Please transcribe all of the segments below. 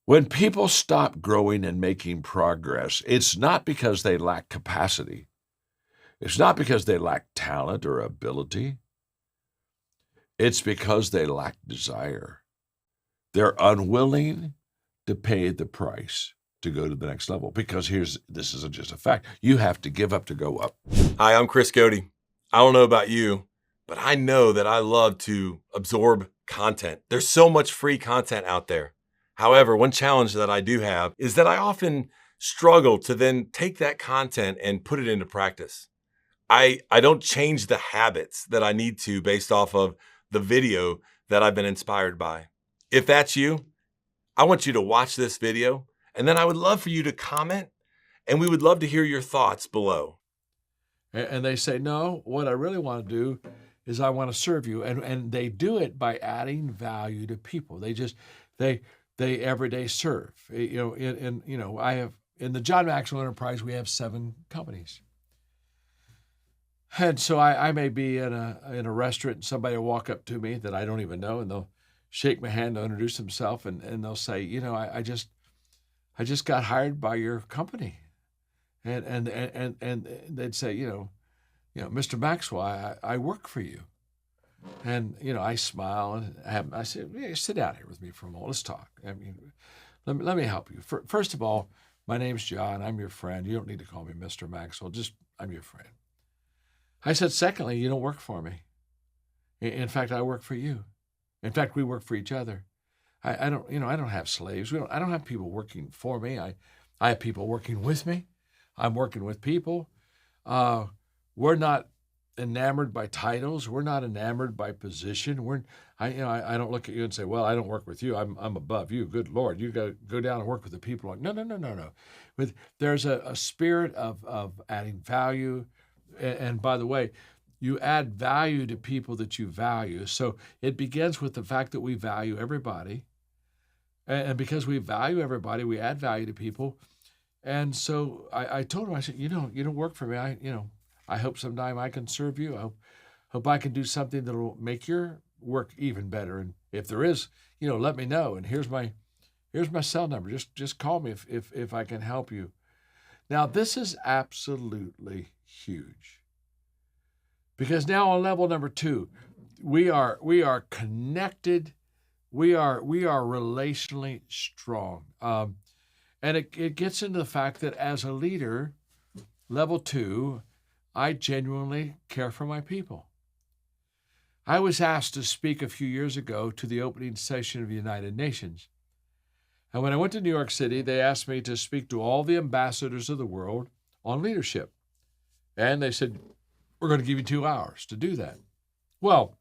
When people stop growing and making progress, it's not because they lack capacity. It's not because they lack talent or ability. It's because they lack desire. They're unwilling to pay the price to go to the next level because this isn't just a fact. You have to give up to go up. Hi, I'm Chris Cody. I don't know about you, but I know that I love to absorb content. There's so much free content out there. However, one challenge that I do have is that I often struggle to then take that content and put it into practice. I don't change the habits that I need to based off of the video that I've been inspired by. If that's you, I want you to watch this video, and then I would love for you to comment, and we would love to hear your thoughts below. And they say, no, what I really want to do is I want to serve you. And they do it by adding value to people. They every day serve. I have in the John Maxwell Enterprise, we have 7 companies. And so I may be in a restaurant and somebody will walk up to me that I don't even know, and they'll shake my hand, they'll introduce themselves, and they'll say, I just got hired by your company. And they'd say, Mr. Maxwell, I work for you. And, I smile and I say, yeah, sit down here with me for a moment. Let's talk. I mean, let me help you. First of all, my name's John. I'm your friend. You don't need to call me Mr. Maxwell. I'm your friend. I said, secondly, you don't work for me. In fact, I work for you. In fact, we work for each other. I don't have slaves. I don't have people working for me. I have people working with me. I'm working with people. We're not enamored by titles. We're not enamored by position. I don't look at you and say, well, I don't work with you. I'm above you. Good Lord, you go down and work with the people. Like, no. There's a spirit of adding value. And by the way, you add value to people that you value. So it begins with the fact that we value everybody. And because we value everybody, we add value to people. And so I told him, I said, you don't work for me. I hope sometime I can serve you. I hope I can do something that will make your work even better. And if there is, let me know. And here's my cell number. Just call me if I can help you. Now, this is absolutely huge. Because now on level number 2, we are connected. We are relationally strong. And it gets into the fact that as a leader, level 2, I genuinely care for my people. I was asked to speak a few years ago to the opening session of the United Nations. And when I went to New York City, they asked me to speak to all the ambassadors of the world on leadership. And they said, we're going to give you 2 hours to do that. Well,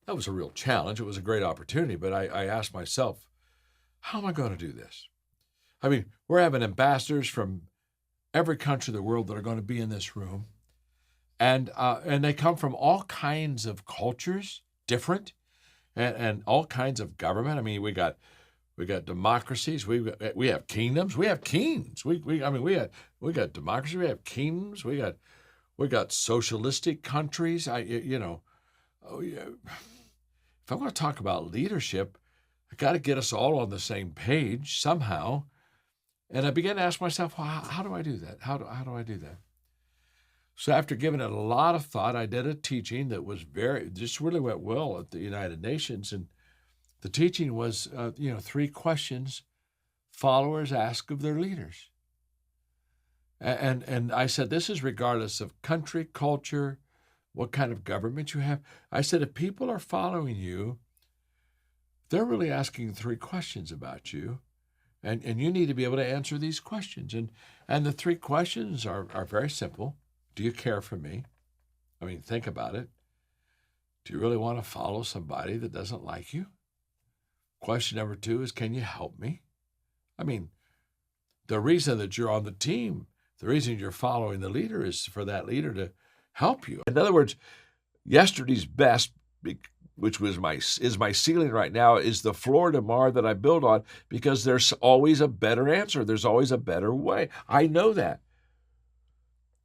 that was a real challenge. It was a great opportunity, but I asked myself, how am I going to do this? I mean, we're having ambassadors from every country of the world that are going to be in this room. And they come from all kinds of cultures, different, and all kinds of government. I mean, we got democracies. We have kingdoms. We have kings. We got democracy. We have kingdoms. We got socialistic countries. If I'm going to talk about leadership, I got to get us all on the same page somehow. And I began to ask myself, well, how do I do that? How do I do that? So after giving it a lot of thought, I did a teaching that was just really went well at the United Nations. And the teaching was, 3 questions followers ask of their leaders. And I said, this is regardless of country, culture, what kind of government you have. I said, if people are following you, they're really asking 3 questions about you. And you need to be able to answer these questions. And the 3 questions are very simple. Do you care for me? I mean, think about it. Do you really want to follow somebody that doesn't like you? Question number 2 is, can you help me? I mean, the reason that you're on the team, the reason you're following the leader is for that leader to help you. In other words, yesterday's best, which is my ceiling right now, is the floor tomorrow that I build on, because there's always a better answer. There's always a better way. I know that.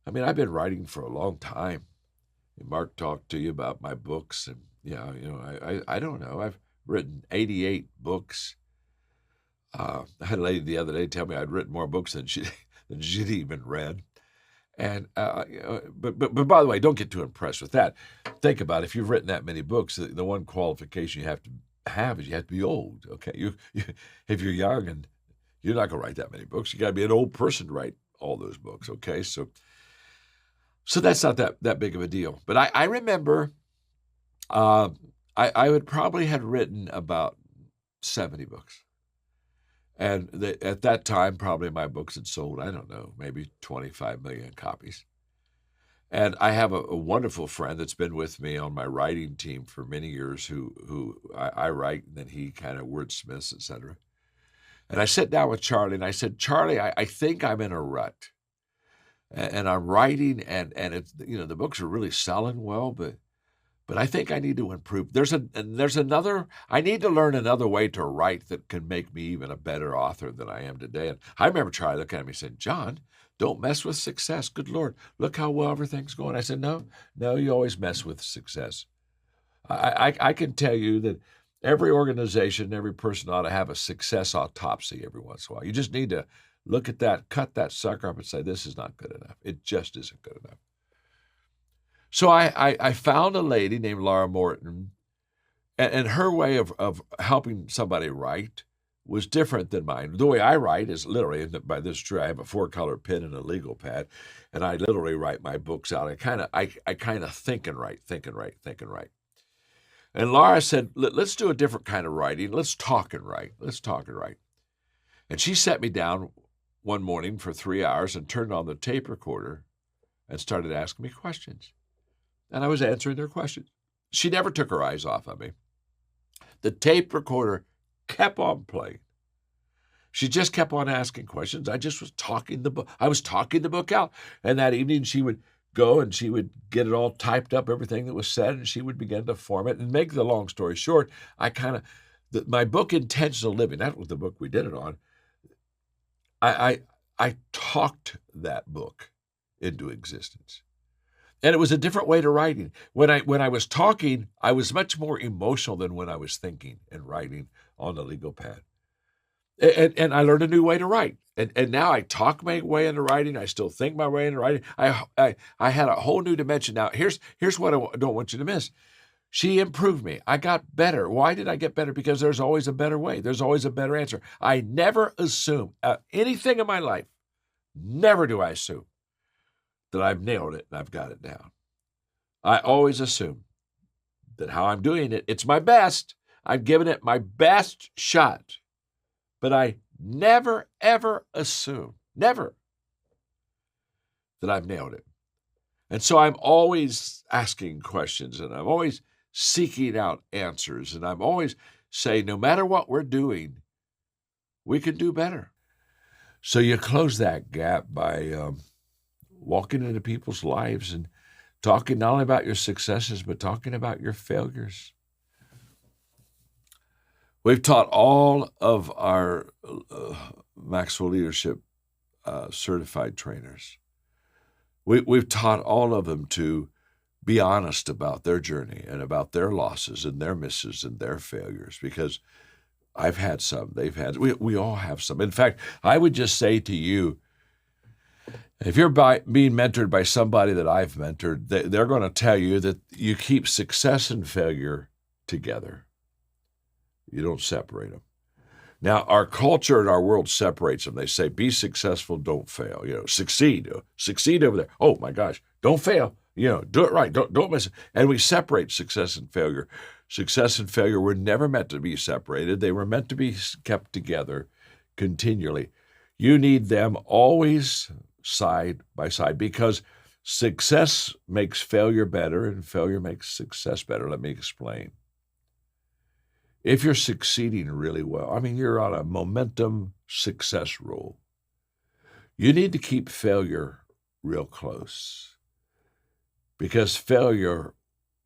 I mean, I've been writing for a long time. Mark talked to you about my books, and I don't know. I've written 88 books. I had a lady the other day tell me I'd written more books than she'd even read. And but by the way, don't get too impressed with that. Think about it. If you've written that many books, the one qualification you have to have is you have to be old. Okay, if you're young and you're not going to write that many books, you got to be an old person to write all those books. Okay, so that's not that big of a deal. But I remember I would probably had written about 70 books. And at that time, probably my books had sold, I don't know, maybe 25 million copies. And I have a wonderful friend that's been with me on my writing team for many years who I write, and then he kind of wordsmiths, et cetera. And I sat down with Charlie, and I said, Charlie, I think I'm in a rut. And I'm writing, and it's, the books are really selling well, but I think I need to improve. I need to learn another way to write that can make me even a better author than I am today. And I remember Charlie looking at me and saying, John, don't mess with success. Good Lord, look how well everything's going. I said, no, you always mess with success. I can tell you that every organization, every person ought to have a success autopsy every once in a while. You just need to look at that, cut that sucker up and say, this is not good enough. It just isn't good enough. So I found a lady named Laura Morton, and her way of helping somebody write was different than mine. The way I write is literally, and by this true, I have a 4-color pen and a legal pad, and I literally write my books out. I kind of think and write. And Laura said, let's do a different kind of writing. Let's talk and write. And she sat me down one morning for 3 hours and turned on the tape recorder and started asking me questions. And I was answering their questions. She never took her eyes off of me. The tape recorder kept on playing. She just kept on asking questions. I just was talking the book. I was talking the book out. And that evening she would go and she would get it all typed up, everything that was said, and she would begin to form it. And make the long story short, my book, Intentional Living, that was the book we did it on. I talked that book into existence. And it was a different way to writing. When I was talking, I was much more emotional than when I was thinking and writing on the legal pad. And I learned a new way to write. And now I talk my way into writing. I still think my way into writing. I had a whole new dimension. Now, here's what I don't want you to miss. She improved me. I got better. Why did I get better? Because there's always a better way. There's always a better answer. I never assume anything in my life. Never do I assume that I've nailed it and I've got it down. I always assume that how I'm doing it, it's my best. I'm giving it my best shot. But I never, ever assume, never, that I've nailed it. And so I'm always asking questions, and I'm always seeking out answers, and I'm always saying, no matter what we're doing, we can do better. So you close that gap by walking into people's lives and talking not only about your successes, but talking about your failures. We've taught all of our Maxwell Leadership Certified trainers. We've taught all of them to be honest about their journey and about their losses and their misses and their failures, because I've had some, they've had, we all have some. In fact, I would just say to you, if you're being mentored by somebody that I've mentored, they're going to tell you that you keep success and failure together. You don't separate them. Now, our culture and our world separates them. They say, be successful, don't fail. Succeed. Succeed over there. Oh, my gosh, don't fail. Do it right. Don't miss it. And we separate success and failure. Success and failure were never meant to be separated. They were meant to be kept together continually. You need them always side by side, because success makes failure better and failure makes success better. Let me explain. If you're succeeding really well, you're on a momentum success roll, you need to keep failure real close, because failure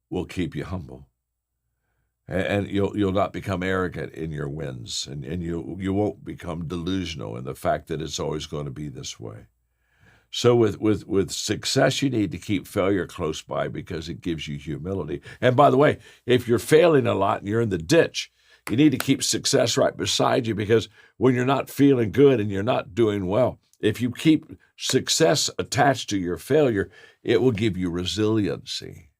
will keep you humble. And you'll not become arrogant in your wins, and you won't become delusional in the fact that it's always going to be this way. So with success, you need to keep failure close by, because it gives you humility. And by the way, if you're failing a lot and you're in the ditch, You need to keep success right beside you, because when you're not feeling good and you're not doing well, if you keep success attached to your failure, it will give you resiliency.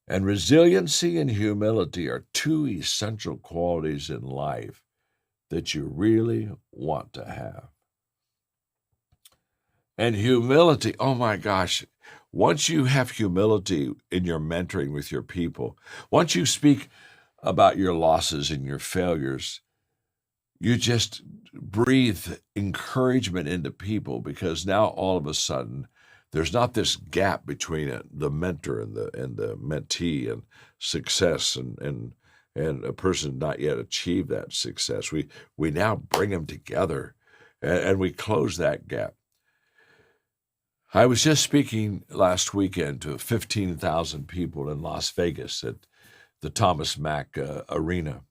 And resiliency and humility are two essential qualities in life that you really want to have. And humility, oh my gosh, once you have humility in your mentoring with your people, once you speak about your losses and your failures, you just breathe encouragement into people, because now all of a sudden there's not this gap between the mentor and the mentee and success and a person not yet achieved that success. We now bring them together and we close that gap. I was just speaking last weekend to 15,000 people in Las Vegas at the Thomas Mack Arena.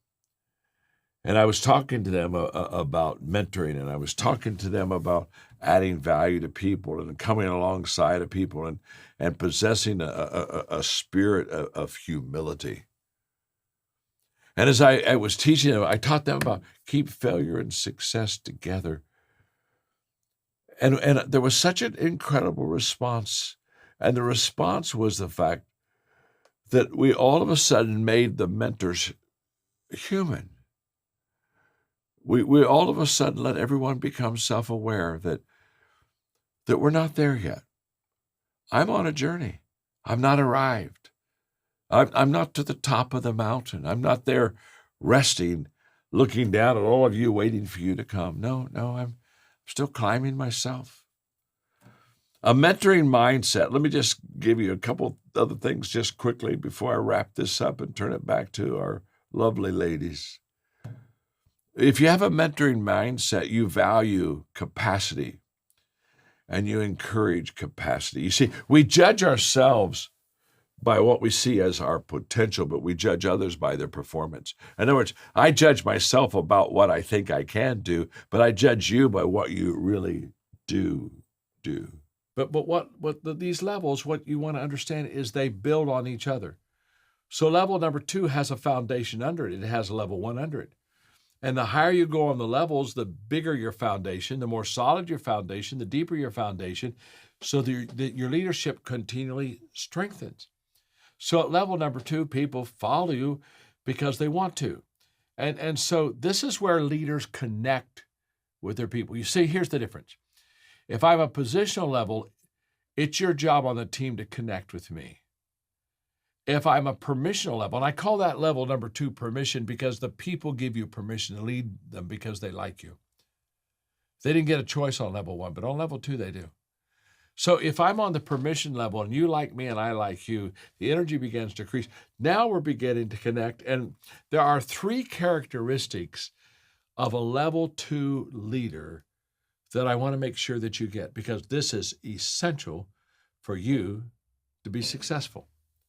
And I was talking to them about mentoring, and I was talking to them about adding value to people and coming alongside of people and possessing a spirit of humility. And as I was teaching them, I taught them about keep failure and success together. And there was such an incredible response. And the response was the fact that we all of a sudden made the mentors human. We all of a sudden let everyone become self-aware that we're not there yet. I'm on a journey. I'm not arrived. I'm not to the top of the mountain. I'm not there resting, looking down at all of you, waiting for you to come. No, I'm still climbing myself. A mentoring mindset. Let me just give you a couple other things just quickly before I wrap this up and turn it back to our lovely ladies. If you have a mentoring mindset, you value capacity and you encourage capacity. You see, we judge ourselves by what we see as our potential, but we judge others by their performance. In other words, I judge myself about what I think I can do, but I judge you by what you really do. But these levels, what you want to understand is they build on each other. So level number 2 has a foundation under it. It has a level 1 under it. And the higher you go on the levels, the bigger your foundation, the more solid your foundation, the deeper your foundation, so that your leadership continually strengthens. So at level number 2, people follow you because they want to. And so this is where leaders connect with their people. You see, here's the difference. If I'm a positional level, it's your job on the team to connect with me. If I'm a permissional level, and I call that level number 2 permission, because the people give you permission to lead them because they like you. They didn't get a choice on level 1, but on level 2, they do. So if I'm on the permission level and you like me and I like you, the energy begins to increase. Now we're beginning to connect. And there are 3 characteristics of a level 2 leader that I want to make sure that you get, because this is essential for you to be successful.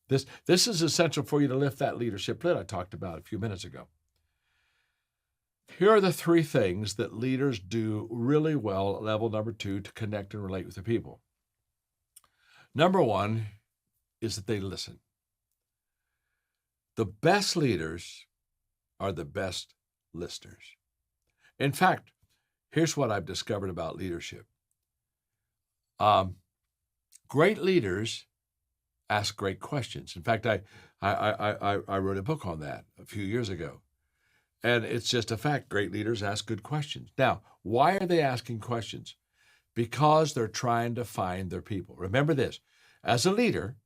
This is essential for you to lift that leadership lid I talked about a few minutes ago. Here are the 3 things that leaders do really well at level number 2 to connect and relate with the people. Number 1 is that they listen. The best leaders are the best listeners. In fact, here's what I've discovered about leadership. Great leaders ask great questions. In fact, I wrote a book on that a few years ago. And it's just a fact. Great leaders ask good questions. Now, why are they asking questions? Because they're trying to find their people. Remember this, as a leader,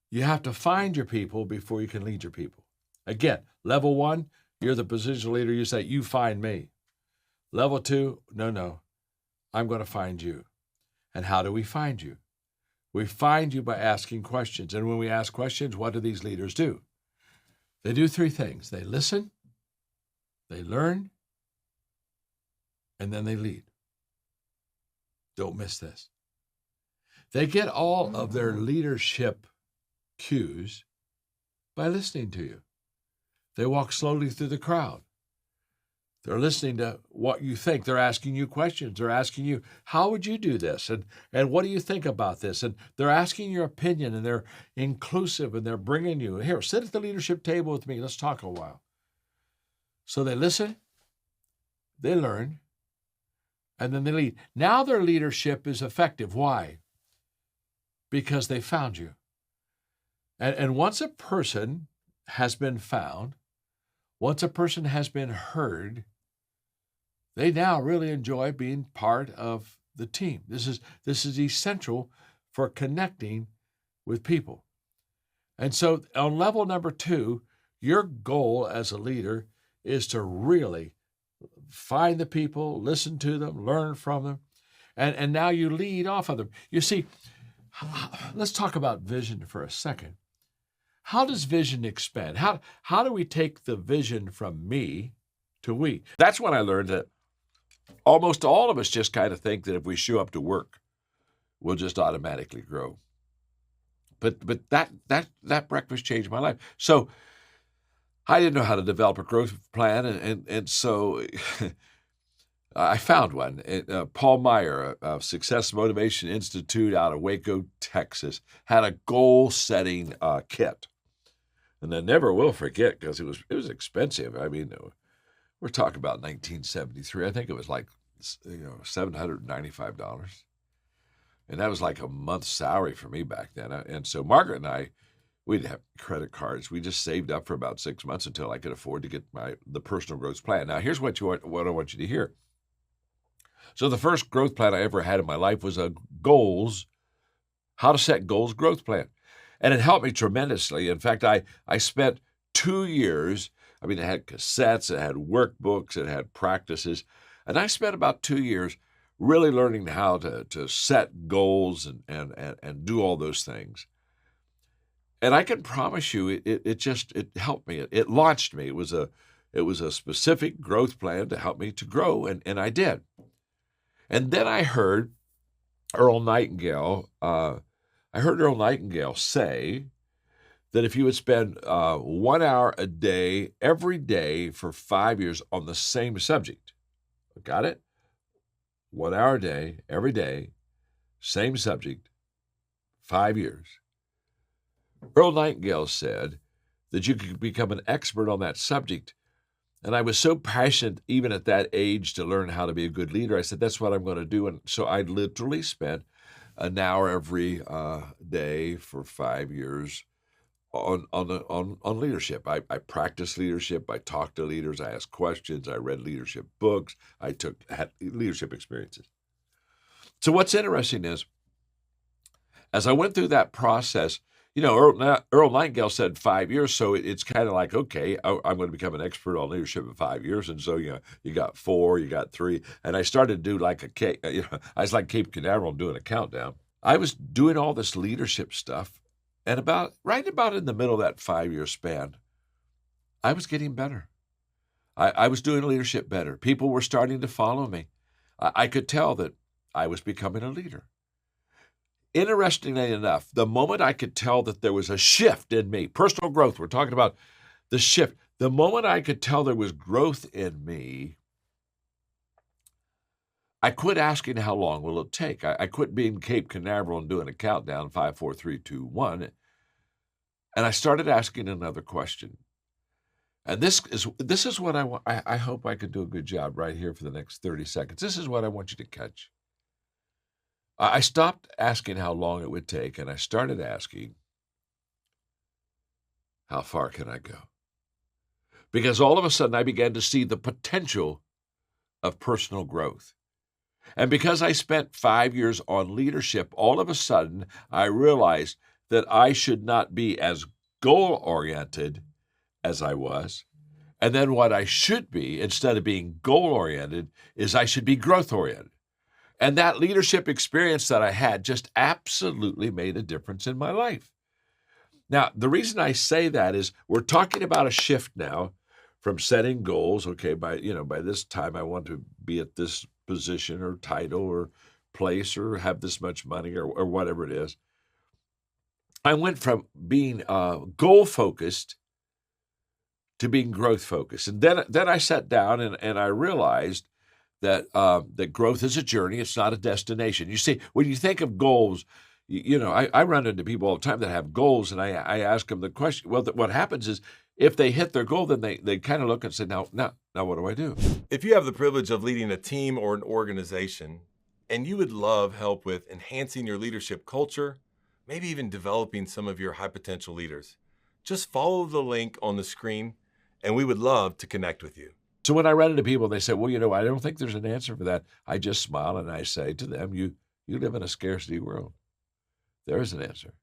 you have to find your people before you can lead your people. Again, level 1, you're the positional leader. You say, you find me. Level 2, no, I'm going to find you. And how do we find you? We find you by asking questions. And when we ask questions, what do these leaders do? They do 3 things. They listen, they learn, and then they lead. Don't miss this. They get all of their leadership cues by listening to you. They walk slowly through the crowd. They're listening to what you think. They're asking you questions. They're asking you, how would you do this? And what do you think about this? And they're asking your opinion, and they're inclusive, and they're bringing you, here, sit at the leadership table with me. Let's talk a while. So they listen, they learn, and then they lead. Now their leadership is effective. Why? Because they found you. And once a person has been found, once a person has been heard, they now really enjoy being part of the team. This is essential for connecting with people. And so on level number 2, your goal as a leader is to really find the people, listen to them, learn from them, and now you lead off of them. You see, let's talk about vision for a second. How does vision expand? How do we take the vision from me to we? That's when I learned that almost all of us just kind of think that if we show up to work, we'll just automatically grow. But that breakfast changed my life. So I didn't know how to develop a growth plan, and so I found one. Paul Meyer of Success Motivation Institute out of Waco, Texas, had a goal-setting kit. And I never will forget because it was expensive. I mean, we're talking about 1973. I think it was like $795. And that was like a month's salary for me back then. And so Margaret and I, we didn't have credit cards. We just saved up for about 6 months until I could afford to get the personal growth plan. Now, here's what I want you to hear. So the first growth plan I ever had in my life was a how to set goals growth plan. And it helped me tremendously. In fact, I spent 2 years, it had cassettes, it had workbooks, it had practices. And I spent about 2 years really learning how to set goals and do all those things. And I can promise you, it helped me. It launched me. It was a specific growth plan to help me to grow, and I did. And then I heard Earl Nightingale say that if you would spend 1 hour a day, every day for 5 years on the same subject, got it? 1 hour a day, every day, same subject, 5 years. Earl Nightingale said that you could become an expert on that subject. And I was so passionate, even at that age, to learn how to be a good leader. I said, that's what I'm going to do. And so I literally spent an hour every day for 5 years on leadership. I practiced leadership. I talked to leaders. I asked questions. I read leadership books. I had leadership experiences. So what's interesting is, as I went through that process, Earl Nightingale said 5 years, so it's kind of like, okay, I'm going to become an expert on leadership in 5 years. And so, you got 4, you got 3. And I started to do like I was like Cape Canaveral doing a countdown. I was doing all this leadership stuff. And right about in the middle of that 5-year span, I was getting better. I was doing leadership better. People were starting to follow me. I could tell that I was becoming a leader. Interestingly enough, the moment I could tell that there was a shift in me, personal growth, we're talking about the shift. The moment I could tell there was growth in me, I quit asking how long will it take. I quit being Cape Canaveral and doing a countdown, 5, 4, 3, 2, 1. And I started asking another question. And this is what I want. I hope I could do a good job right here for the next 30 seconds. This is what I want you to catch. I stopped asking how long it would take, and I started asking, how far can I go? Because all of a sudden I began to see the potential of personal growth. And because I spent 5 years on leadership, all of a sudden I realized that I should not be as goal-oriented as I was. And then what I should be, instead of being goal-oriented, is I should be growth-oriented. And that leadership experience that I had just absolutely made a difference in my life. Now, the reason I say that is we're talking about a shift now from setting goals. Okay, by this time I want to be at this position or title or place or have this much money or whatever it is. I went from being goal-focused to being growth-focused. And then I sat down and I realized that growth is a journey. It's not a destination. You see, when you think of goals, I run into people all the time that have goals, and I ask them the question. Well, what happens is if they hit their goal, then they kind of look and say, now, what do I do? If you have the privilege of leading a team or an organization, and you would love help with enhancing your leadership culture, maybe even developing some of your high potential leaders, just follow the link on the screen, and we would love to connect with you. So when I run into people, they say, well, I don't think there's an answer for that. I just smile and I say to them, you live in a scarcity world. There is an answer.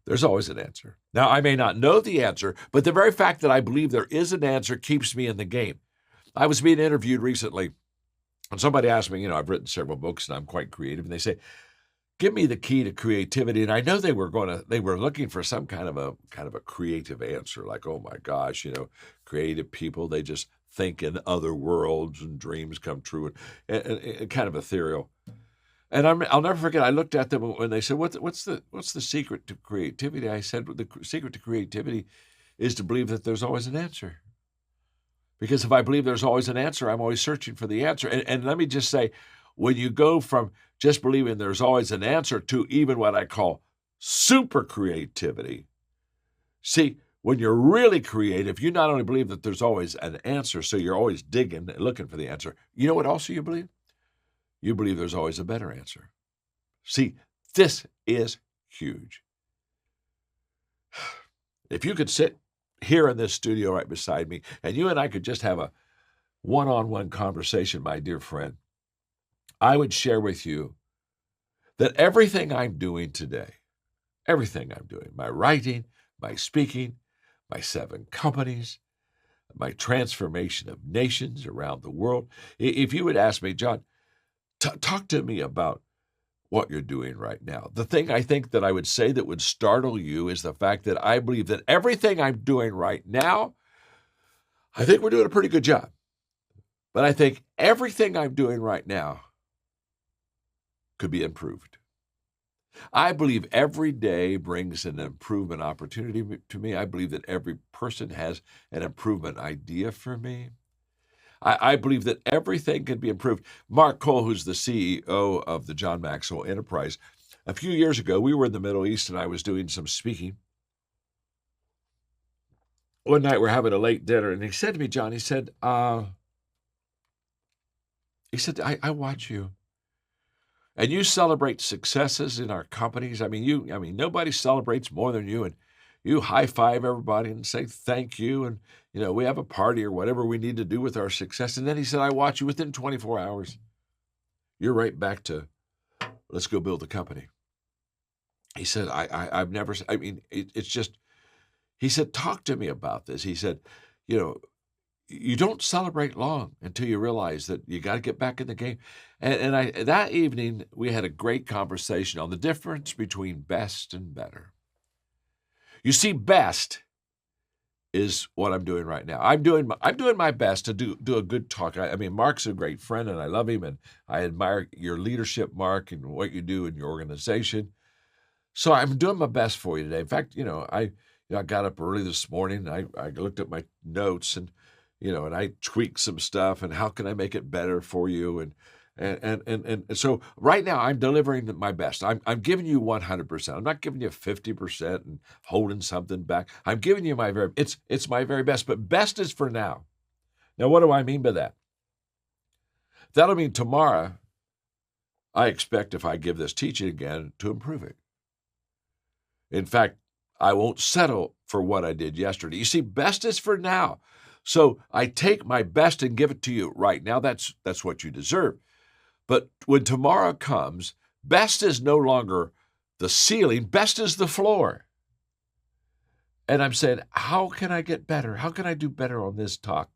There's always an answer. Now, I may not know the answer, but the very fact that I believe there is an answer keeps me in the game. I was being interviewed recently, and somebody asked me, I've written several books and I'm quite creative, and they say, give me the key to creativity. And I know they were looking for some kind of a creative answer, like, oh my gosh, creative people, they just think in other worlds and dreams come true, and kind of ethereal. And I'll never forget, I looked at them when they said, what's the secret to creativity? I said, the secret to creativity is to believe that there's always an answer. Because if I believe there's always an answer, I'm always searching for the answer. And let me just say, when you go from just believing there's always an answer to even what I call super creativity, see, when you're really creative, you not only believe that there's always an answer, so you're always digging and looking for the answer. You know what also you believe? You believe there's always a better answer. See, this is huge. If you could sit here in this studio right beside me, and you and I could just have a one-on-one conversation, my dear friend, I would share with you that everything I'm doing today, my writing, my speaking, my 7 companies, my transformation of nations around the world, if you would ask me, John, talk to me about what you're doing right now. The thing I think that I would say that would startle you is the fact that I believe that everything I'm doing right now, I think we're doing a pretty good job. But I think everything I'm doing right now could be improved. I believe every day brings an improvement opportunity to me. I believe that every person has an improvement idea for me. I believe that everything can be improved. Mark Cole, who's the CEO of the John Maxwell Enterprise, a few years ago, we were in the Middle East and I was doing some speaking. One night we're having a late dinner and he said to me, John, he said, I watch you. And you celebrate successes in our companies. Nobody celebrates more than you. And you high-five everybody and say thank you. And, we have a party or whatever we need to do with our success. And then he said, I watch you within 24 hours. You're right back to, let's go build a company. He said, it's just, he said, talk to me about this. He said, you don't celebrate long until you realize that you got to get back in the game. And that evening, we had a great conversation on the difference between best and better. You see, best is what I'm doing right now. I'm doing my best to do a good talk. Mark's a great friend, and I love him, and I admire your leadership, Mark, and what you do in your organization. So I'm doing my best for you today. In fact, I got up early this morning. And I looked at my notes, and and I tweaked some stuff. And how can I make it better for you? And so right now I'm delivering my best. I'm giving you 100%. I'm not giving you 50% and holding something back. I'm giving you it's my very best, but best is for now. Now, what do I mean by that? That'll mean tomorrow, I expect if I give this teaching again to improve it. In fact, I won't settle for what I did yesterday. You see, best is for now. So I take my best and give it to you right now. That's what you deserve. But when tomorrow comes, best is no longer the ceiling, best is the floor. And I'm saying, how can I get better? How can I do better on this talk?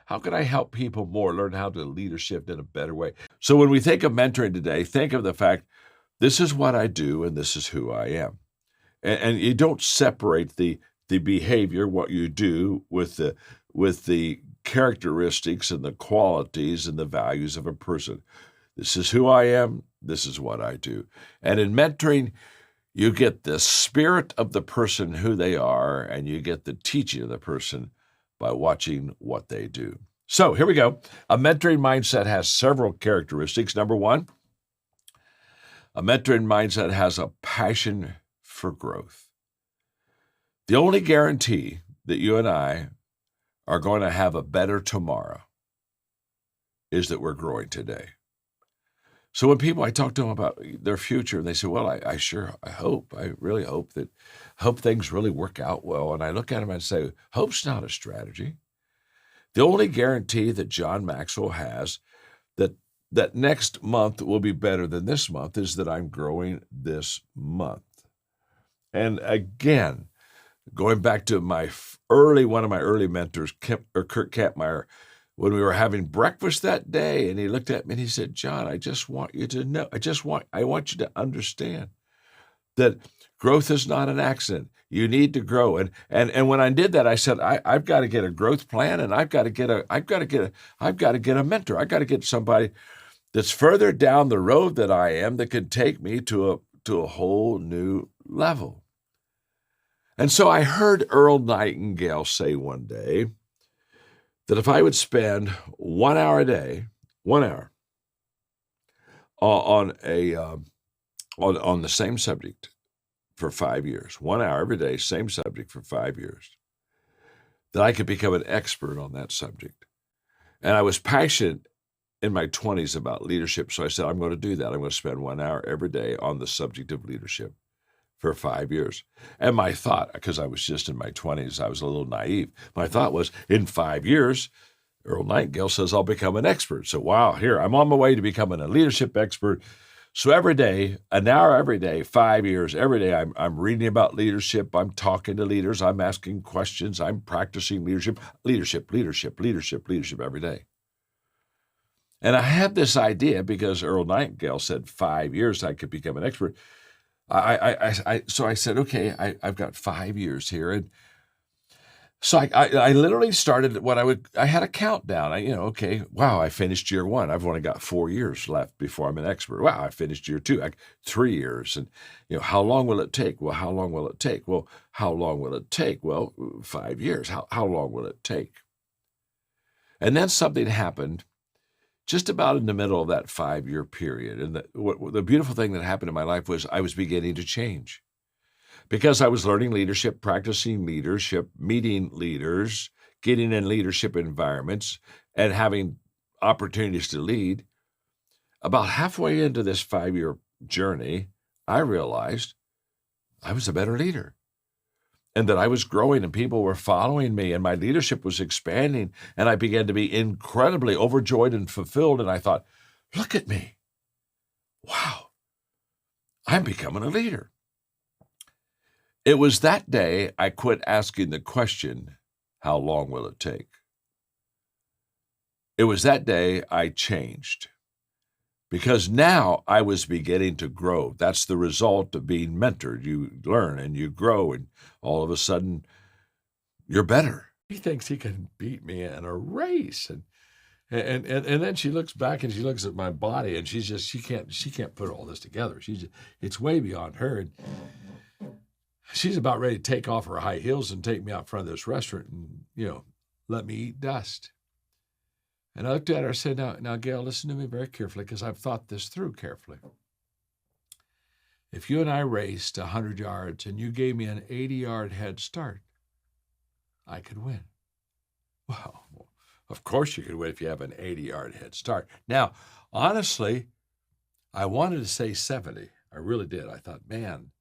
How can I help people more learn how to leadership in a better way? So when we think of mentoring today, think of the fact, this is what I do and this is who I am. And you don't separate the behavior, what you do, with the characteristics and the qualities and the values of a person. This is who I am. This is what I do. And in mentoring, you get the spirit of the person, who they are, and you get the teaching of the person by watching what they do. So here we go. A mentoring mindset has several characteristics. Number one, a mentoring mindset has a passion for growth. The only guarantee that you and I are going to have a better tomorrow is that we're growing today. So when I talk to them about their future, they say, well, I really hope things really work out well. And I look at them and say, hope's not a strategy. The only guarantee that John Maxwell has that next month will be better than this month is that I'm growing this month. And again, going back to one of my early mentors, Kurt Kampmeyer, when we were having breakfast that day, and he looked at me and he said, John, I just want you to know, I want you to understand that growth is not an accident. You need to grow. And when I did that, I said, I've got to get a growth plan, and I've got to get a mentor. I've got to get somebody that's further down the road than I am that can take me to a whole new level. And so I heard Earl Nightingale say one day that if I would spend 1 hour a day, 1 hour on the same subject for 5 years, 1 hour every day, same subject for 5 years, that I could become an expert on that subject. And I was passionate in my 20s about leadership, so I said, I'm going to do that. I'm going to spend 1 hour every day on the subject of leadership for 5 years. And my thought, because I was just in my 20s, I was a little naive. My thought was, in 5 years, Earl Nightingale says I'll become an expert. So, wow, here, I'm on my way to becoming a leadership expert. So every day, an hour every day, 5 years, every day, I'm reading about leadership. I'm talking to leaders. I'm asking questions. I'm practicing leadership every day. And I had this idea because Earl Nightingale said 5 years I could become an expert. So I said, okay, I've got 5 years here. And so I literally started I had a countdown. Okay, wow, I finished year 1. I've only got 4 years left before I'm an expert. Wow, I finished year 2, 3 years. And, how long will it take? Well, how long will it take? Well, how long will it take? Well, 5 years. How long will it take? And then something happened just about in the middle of that 5-year period. And the beautiful thing that happened in my life was I was beginning to change. Because I was learning leadership, practicing leadership, meeting leaders, getting in leadership environments, and having opportunities to lead, about halfway into this 5-year journey, I realized I was a better leader and that I was growing and people were following me and my leadership was expanding, and I began to be incredibly overjoyed and fulfilled. And I thought, look at me. Wow, I'm becoming a leader. It was that day I quit asking the question, how long will it take? It was that day I changed, because now I was beginning to grow. That's the result of being mentored. You learn and you grow, and all of a sudden you're better. He thinks he can beat me in a race. And then she looks back and she looks at my body, and she can't put all this together. It's way beyond her. And she's about ready to take off her high heels and take me out front of this restaurant and, let me eat dust. And I looked at her and said, now, Gail, listen to me very carefully, because I've thought this through carefully. If you and I raced 100 yards and you gave me an 80-yard head start, I could win. Well, of course you could win if you have an 80-yard head start. Now, honestly, I wanted to say 70. I really did. I thought, man.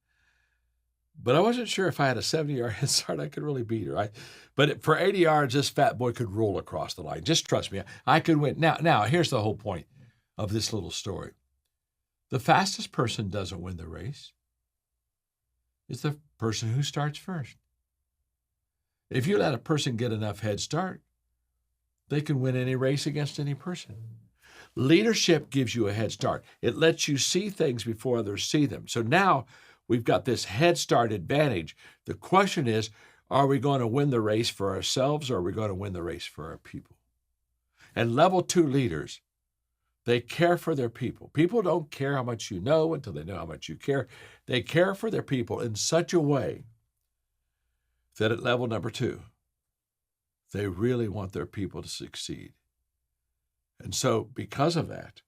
But I wasn't sure if I had a 70-yard head start, I could really beat her. But for 80 yards, this fat boy could roll across the line. Just trust me, I could win. Now, here's the whole point of this little story. The fastest person doesn't win the race. It's the person who starts first. If you let a person get enough head start, they can win any race against any person. Leadership gives you a head start. It lets you see things before others see them. So now we've got this head start advantage. The question is, are we going to win the race for ourselves, or are we going to win the race for our people? And level 2 leaders, they care for their people. People don't care how much you know until they know how much you care. They care for their people in such a way that at level number 2, they really want their people to succeed. And so because of that,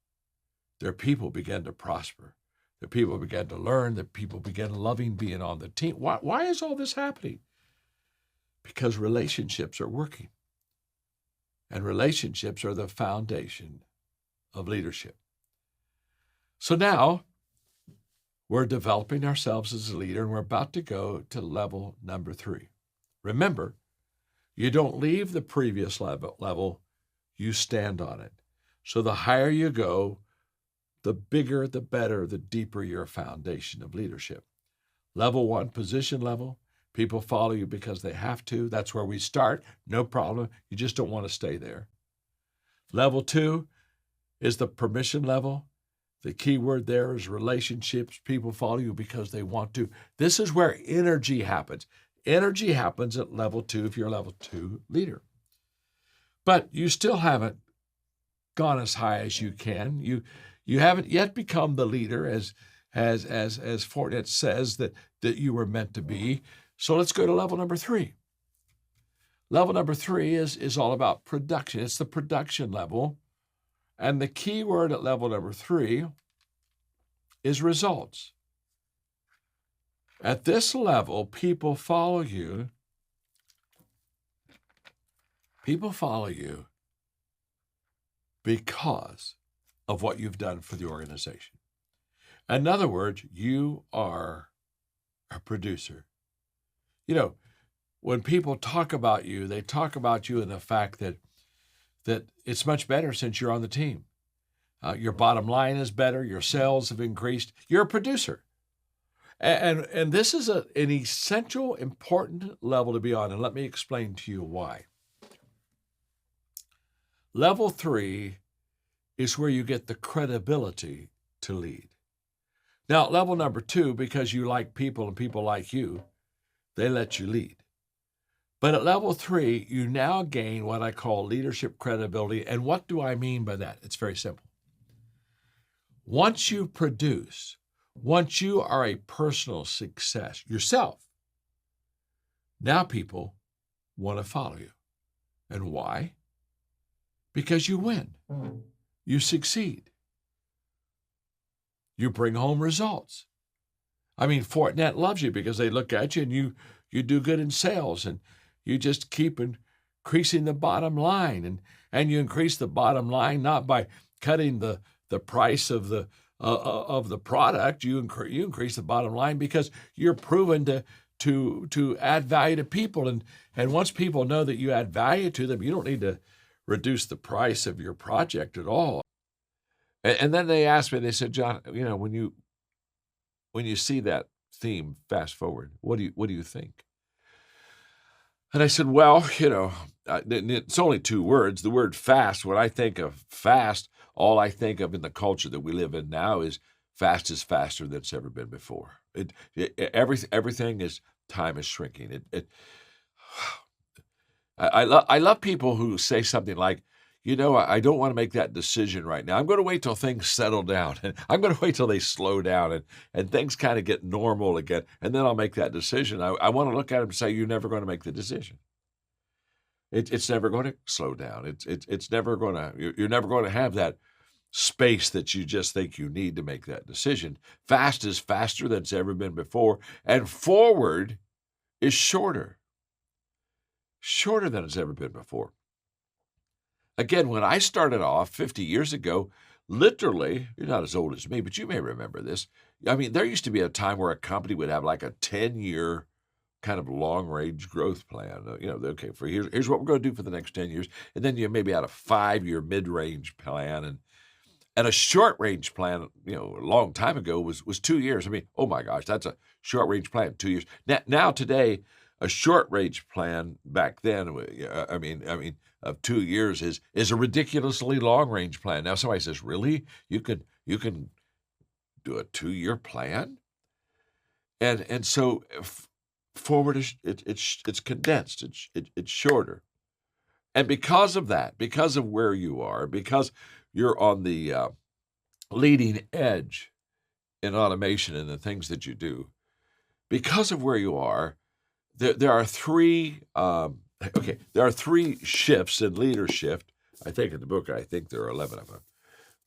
their people began to prosper. The people began to learn. The people began loving being on the team. Why is all this happening? Because relationships are working. And relationships are the foundation of leadership. So now we're developing ourselves as a leader, and we're about to go to level number 3. Remember, you don't leave the previous level, you stand on it. So the higher you go, the bigger, the better, the deeper your foundation of leadership. Level 1, position level. People follow you because they have to. That's where we start. No problem. You just don't want to stay there. Level 2 is the permission level. The key word there is relationships. People follow you because they want to. This is where energy happens. Energy happens at level 2 if you're a level 2 leader. But you still haven't gone as high as you can. You haven't yet become the leader as Fortinet says that you were meant to be. So let's go to level number 3. Level number 3 is all about production. It's the production level. And the key word at level number 3 is results. At this level, people follow you. People follow you because of what you've done for the organization. In other words, you are a producer. You know, when people talk about you, they talk about you in the fact that it's much better since you're on the team. Your bottom line is better. Your sales have increased. You're a producer. And this is an essential, important level to be on. And let me explain to you why. Level 3 is where you get the credibility to lead. Now, level number 2, because you like people and people like you, they let you lead. But at level 3, you now gain what I call leadership credibility. And what do I mean by that? It's very simple. Once you produce, once you are a personal success yourself, now people want to follow you. And why? Because you win. You succeed. You bring home results. I mean, Fortinet loves you because they look at you and you do good in sales, and you just keep increasing the bottom line. And you increase the bottom line not by cutting the price of the product. You increase the bottom line because you're proven to add value to people. And once people know that you add value to them, you don't need to reduce the price of your project at all. And then they asked me, they said, John, you know, when you see that theme, fast forward, what do you think? And I said, well, you know, it's only 2 words. The word fast, when I think of fast, all I think of in the culture that we live in now is fast is faster than it's ever been before. Everything is, time is shrinking. I love people who say something like, you know, I don't want to make that decision right now. I'm going to wait till things settle down, and I'm going to wait till they slow down and things kind of get normal again, and then I'll make that decision. I want to look at them and say, you're never going to make the decision. It's never going to slow down. It's never going to, you're never going to have that space that you just think you need to make that decision. Fast is faster than it's ever been before, and forward is shorter than it's ever been before. Again, when I started off 50 years ago, literally, you're not as old as me, but you may remember this. I mean, there used to be a time where a company would have like a 10-year kind of long-range growth plan. You know, okay, for here's what we're going to do for the next 10 years. And then you maybe had a 5-year mid-range plan. And a short-range plan, you know, a long time ago was 2 years. I mean, oh my gosh, that's a short-range plan, 2 years. Now today, a short-range plan back then, I mean, of 2 years is a ridiculously long-range plan. Now somebody says, really? You can do a 2-year plan? And so forward is it's condensed. It's shorter. And because of that, because of where you are, because you're on the leading edge in automation and the things that you do, because of where you are, there are 3 there are 3 shifts in leadership. I think in the book, I think there are 11 of them.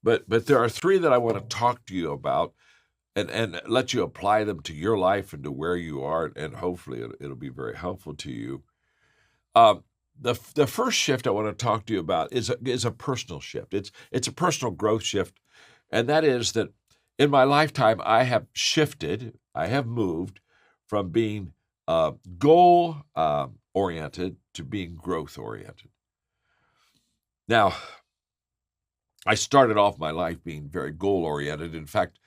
But there are 3 that I want to talk to you about and let you apply them to your life and to where you are, and hopefully it'll be very helpful to you. The first shift I want to talk to you about is a personal shift. It's a personal growth shift, and that is that in my lifetime I have moved from being goal oriented to being growth oriented. Now, I started off my life being very goal oriented. In fact,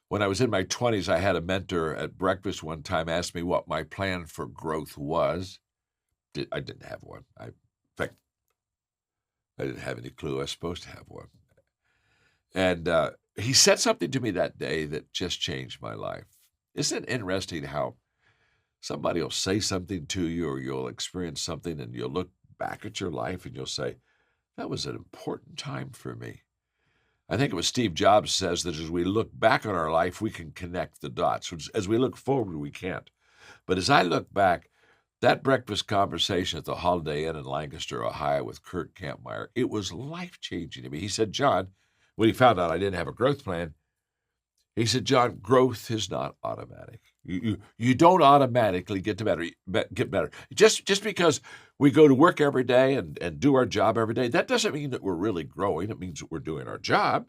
when I was in my 20s, I had a mentor at breakfast one time ask me what my plan for growth was. I didn't have one. In fact, I didn't have any clue I was supposed to have one. And he said something to me that day that just changed my life. Isn't it interesting how somebody will say something to you, or you'll experience something and you'll look back at your life and you'll say, that was an important time for me. I think it was Steve Jobs says that as we look back on our life, we can connect the dots. As we look forward, we can't. But as I look back, that breakfast conversation at the Holiday Inn in Lancaster, Ohio with Kurt Campmeyer, it was life-changing to me. He said, John, when he found out I didn't have a growth plan, he said, John, growth is not automatic. You don't automatically get better. Just because we go to work every day and do our job every day, that doesn't mean that we're really growing. It means that we're doing our job.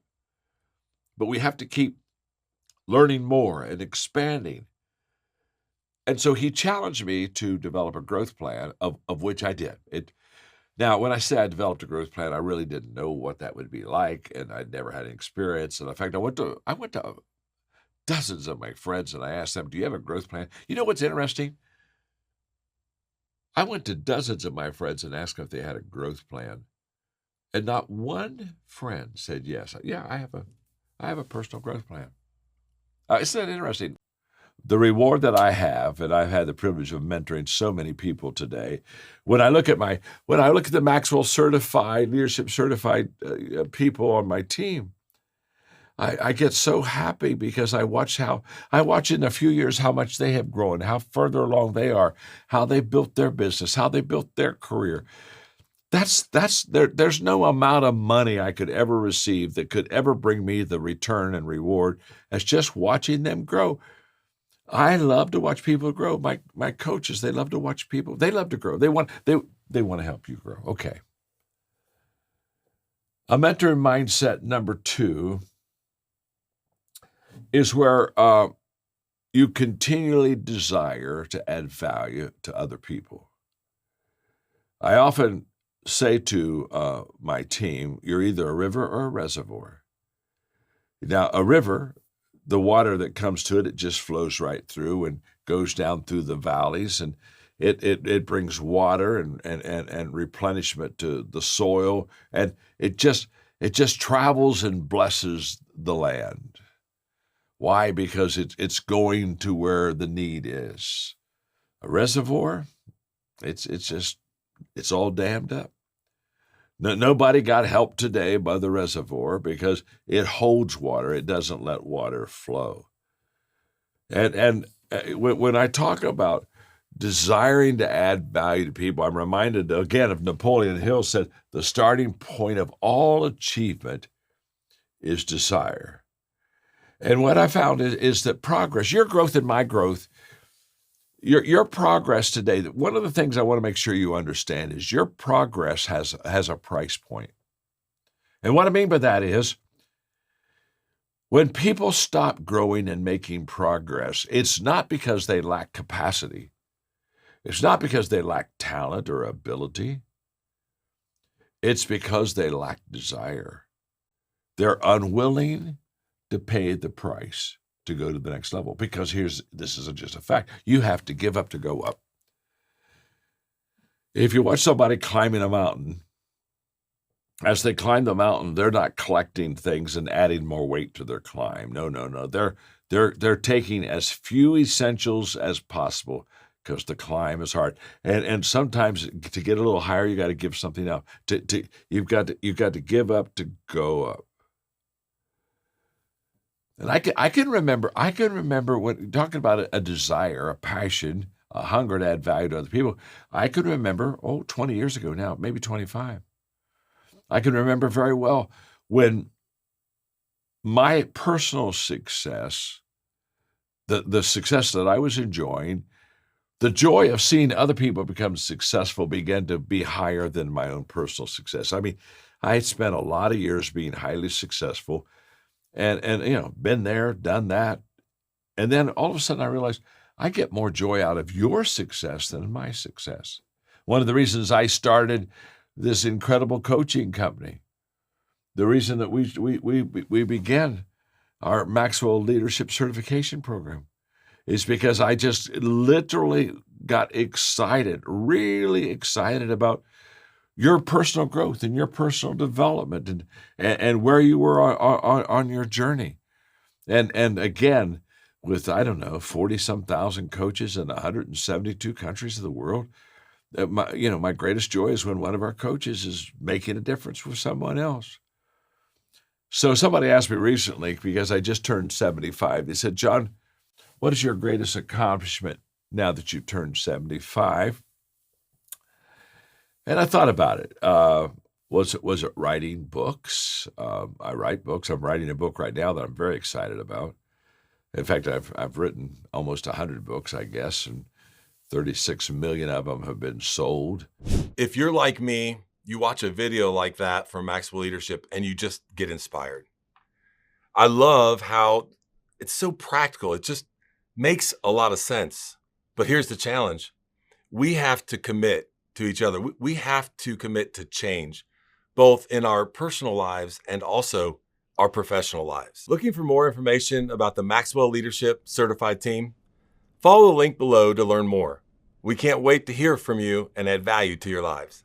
But we have to keep learning more and expanding. And so he challenged me to develop a growth plan, of which I did. Now, when I say I developed a growth plan, I really didn't know what that would be like, and I'd never had any experience. And in fact, I went to dozens of my friends and I asked them, do you have a growth plan? You know what's interesting? I went to dozens of my friends and asked them if they had a growth plan, and not one friend said yes. Yeah, I have a personal growth plan. Isn't that interesting? The reward that I have, and I've had the privilege of mentoring so many people today. When I look at the Maxwell Leadership Certified people on my team, I get so happy because I watch in a few years how much they have grown, how further along they are, how they built their business, how they built their career. There's no amount of money I could ever receive that could ever bring me the return and reward as just watching them grow. I love to watch people grow. My coaches, they love to watch people. They love to grow. They want to help you grow. Okay. A mentor mindset number 2 is where you continually desire to add value to other people. I often say to my team, you're either a river or a reservoir. Now, a river, the water that comes to it just flows right through and goes down through the valleys, and it brings water and replenishment to the soil, and it just travels and blesses the land. Why? Because it's going to where the need is. A reservoir, it's all dammed up. Nobody got help today by the reservoir because it holds water. It doesn't let water flow. And when I talk about desiring to add value to people, I'm reminded again of Napoleon Hill said, the starting point of all achievement is desire. And what I found is that progress, your growth and my growth, your progress today, one of the things I want to make sure you understand is your progress has a price point. And what I mean by that is when people stop growing and making progress, it's not because they lack capacity. It's not because they lack talent or ability. It's because they lack desire. They're unwilling to pay the price to go to the next level, because this is just a fact. You have to give up to go up. If you watch somebody climbing a mountain, as they climb the mountain, they're not collecting things and adding more weight to their climb. No. They're taking as few essentials as possible because the climb is hard. And sometimes to get a little higher, you got to give something up. You've got to give up to go up. And I can remember when talking about a desire, a passion, a hunger to add value to other people. I can remember, 20 years ago now, maybe 25. I can remember very well when my personal success, the success that I was enjoying, The joy of seeing other people become successful began to be higher than my own personal success. I mean, I had spent a lot of years being highly successful and been there, done that. And then all of a sudden I realized I get more joy out of your success than my success. One of the reasons I started this incredible coaching company, the reason that we began our Maxwell Leadership Certification program is because I just literally got excited, really excited about your personal growth and your personal development and where you were on your journey. And again, with, I don't know, 40-some thousand coaches in 172 countries of the world, my greatest joy is when one of our coaches is making a difference with someone else. So somebody asked me recently, because I just turned 75, they said, John, what is your greatest accomplishment now that you've turned 75? And I thought about it. Was it writing books? I write books. I'm writing a book right now that I'm very excited about. In fact, I've written almost 100 books, I guess, and 36 million of them have been sold. If you're like me, you watch a video like that from Maxwell Leadership and you just get inspired. I love how it's so practical. It just makes a lot of sense. But here's the challenge. We have to commit to each other. We have to commit to change, both in our personal lives and also our professional lives. Looking for more information about the Maxwell Leadership Certified Team? Follow the link below to learn more. We can't wait to hear from you and add value to your lives.